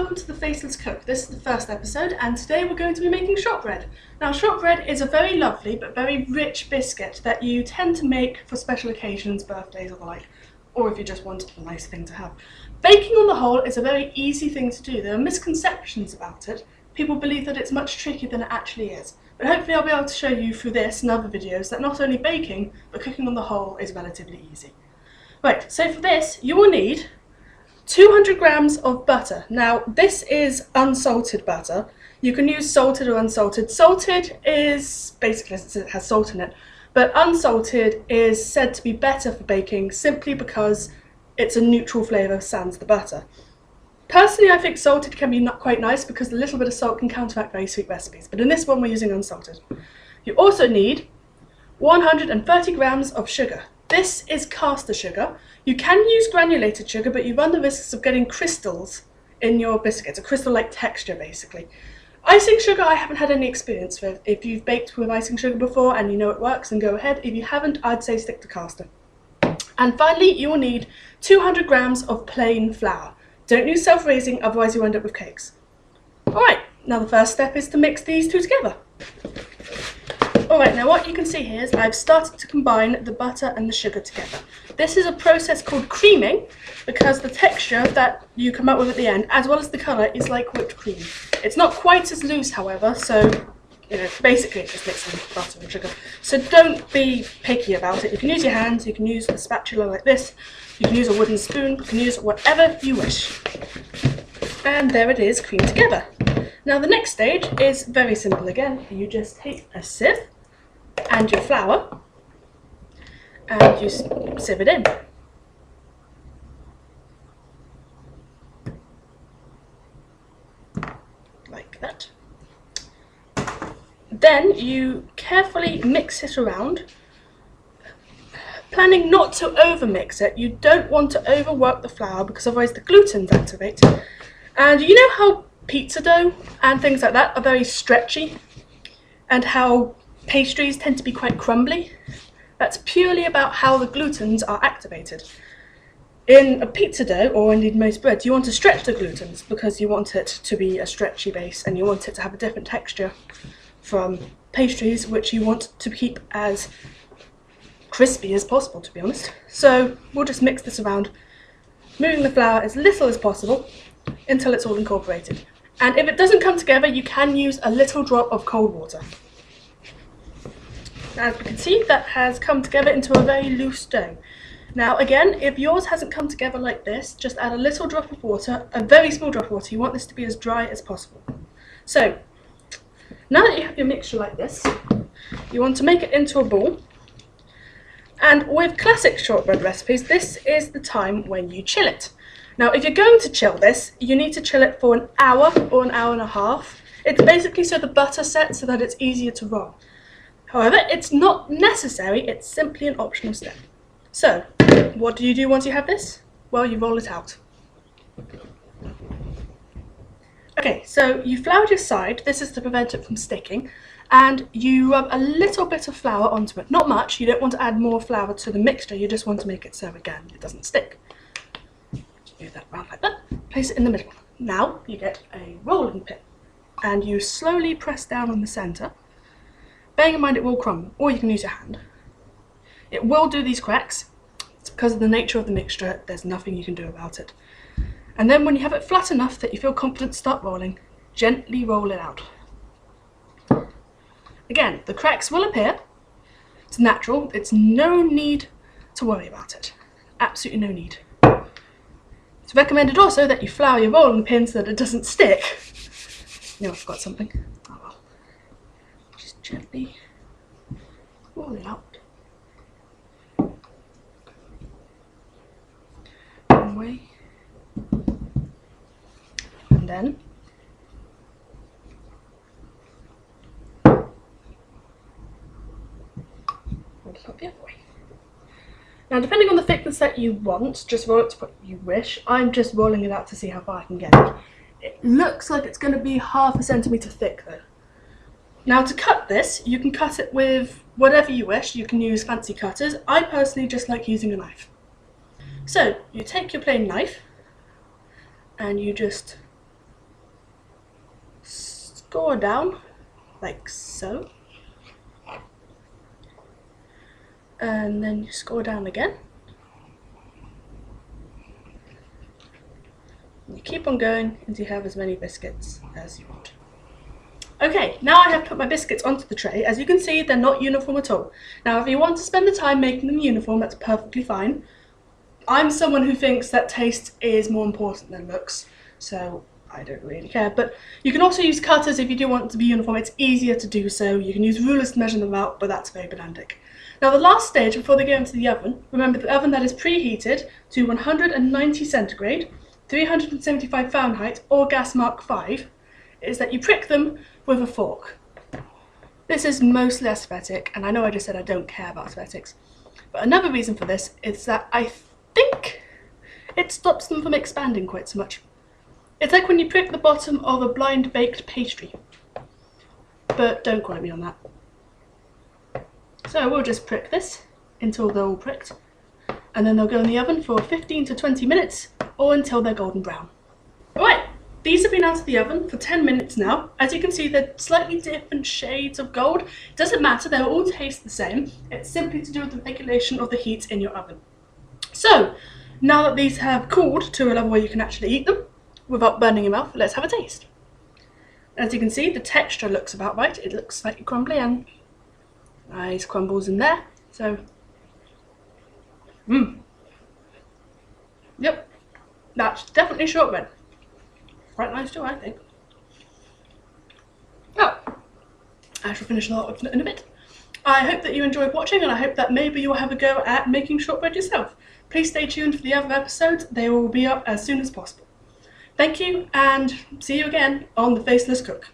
welcome to The Faceless Cook. This is the first episode and today we're going to be making shortbread. Now shortbread is a very lovely but very rich biscuit that you tend to make for special occasions, birthdays or the like, or if you just want a nice thing to have. Baking on the whole is a very easy thing to do. There are misconceptions about it. People believe that it's much trickier than it actually is. But hopefully I'll be able to show you through this and other videos that not only baking, but cooking on the whole is relatively easy. Right, so for this you will need 200 grams of butter. Now this is unsalted butter. You can use salted or unsalted. Salted is basically, it has salt in it, but unsalted is said to be better for baking simply because it's a neutral flavour sans the butter. Personally, I think salted can be not quite nice because a little bit of salt can counteract very sweet recipes, but in this one we're using unsalted. You also need 130 grams of sugar. This is caster sugar. You can use granulated sugar, but you run the risks of getting crystals in your biscuits, a crystal-like texture basically. Icing sugar I haven't had any experience with. If you've baked with icing sugar before and you know it works, then go ahead. If you haven't, I'd say stick to caster. And finally, you will need 200 grams of plain flour. Don't use self-raising, otherwise you end up with cakes. Alright, now the first step is to mix these two together. Alright, now what you can see here is I've started to combine the butter and the sugar together. This is a process called creaming because the texture that you come up with at the end, as well as the colour, is like whipped cream. It's not quite as loose, however, so basically it's just mixing butter and sugar. So don't be picky about it. You can use your hands, you can use a spatula like this, you can use a wooden spoon, you can use whatever you wish. And there it is, creamed together. Now the next stage is very simple again. You just take a sieve and your flour and you sieve it in. Like that. Then you carefully mix it around, planning not to over mix it. You don't want to overwork the flour because otherwise the glutens activate. And you know how pizza dough and things like that are very stretchy and how pastries tend to be quite crumbly? That's purely about how the glutens are activated. In a pizza dough, or indeed most breads, you want to stretch the glutens because you want it to be a stretchy base and you want it to have a different texture from pastries, which you want to keep as crispy as possible, to be honest. So we'll just mix this around, moving the flour as little as possible until it's all incorporated. And if it doesn't come together, you can use a little drop of cold water. As you can see, that has come together into a very loose dough. Now again, if yours hasn't come together like this, just add a little drop of water, a very small drop of water. You want this to be as dry as possible. So, now that you have your mixture like this, you want to make it into a ball. And with classic shortbread recipes, this is the time when you chill it. Now if you're going to chill this, you need to chill it for an hour or an hour and a half. It's basically so the butter sets so that it's easier to roll. However, it's not necessary, it's simply an optional step. So, what do you do once you have this? Well, you roll it out. Okay, so you floured your side, this is to prevent it from sticking, and you rub a little bit of flour onto it. Not much, you don't want to add more flour to the mixture, you just want to make it so, again, it doesn't stick. Move that around like that, place it in the middle. Now you get a rolling pin, and you slowly press down on the centre. Bearing in mind it will crumble, or you can use your hand. It will do these cracks. It's because of the nature of the mixture, there's nothing you can do about it. And then when you have it flat enough that you feel confident to start rolling, gently roll it out. Again, the cracks will appear. It's natural, it's no need to worry about it. Absolutely no need. It's recommended also that you flour your rolling pin so that it doesn't stick. No, I forgot something. Oh well. Just gently roll it out. One way. And then roll it out the other way. Now depending on the thickness that you want, just roll it to what you wish. I'm just rolling it out to see how far I can get it. It looks like it's going to be ½ centimetre thick though. Now to cut this, you can cut it with whatever you wish. You can use fancy cutters. I personally just like using a knife. So you take your plain knife and you just score down like so, and then you score down again. You keep on going until you have as many biscuits as you want. Okay, now I have put my biscuits onto the tray. As you can see, they're not uniform at all. Now, if you want to spend the time making them uniform, that's perfectly fine. I'm someone who thinks that taste is more important than looks, so I don't really care. But you can also use cutters if you do want it to be uniform. It's easier to do so. You can use rulers to measure them out, but that's very pedantic. Now, the last stage before they go into the oven, remember the oven that is preheated to 190 centigrade, 375 Fahrenheit, or gas mark 5, is that you prick them with a fork. This is mostly aesthetic, and I know I just said I don't care about aesthetics, but another reason for this is that I think it stops them from expanding quite so much. It's like when you prick the bottom of a blind baked pastry, but don't quote me on that. So we'll just prick this until they're all pricked, and then they'll go in the oven for 15 to 20 minutes or until they're golden brown. Alright, these have been out of the oven for 10 minutes now. As you can see, they're slightly different shades of gold. It doesn't matter, they'll all taste the same. It's simply to do with the regulation of the heat in your oven. So, now that these have cooled to a level where you can actually eat them without burning your mouth, let's have a taste. As you can see, the texture looks about right. It looks slightly crumbly and nice crumbles in there. So, yep, that's definitely shortbread. Quite nice too, I think. Oh, I shall finish that off in a bit. I hope that you enjoyed watching, and I hope that maybe you'll have a go at making shortbread yourself. Please stay tuned for the other episodes. They will be up as soon as possible. Thank you, and see you again on The Faceless Cook.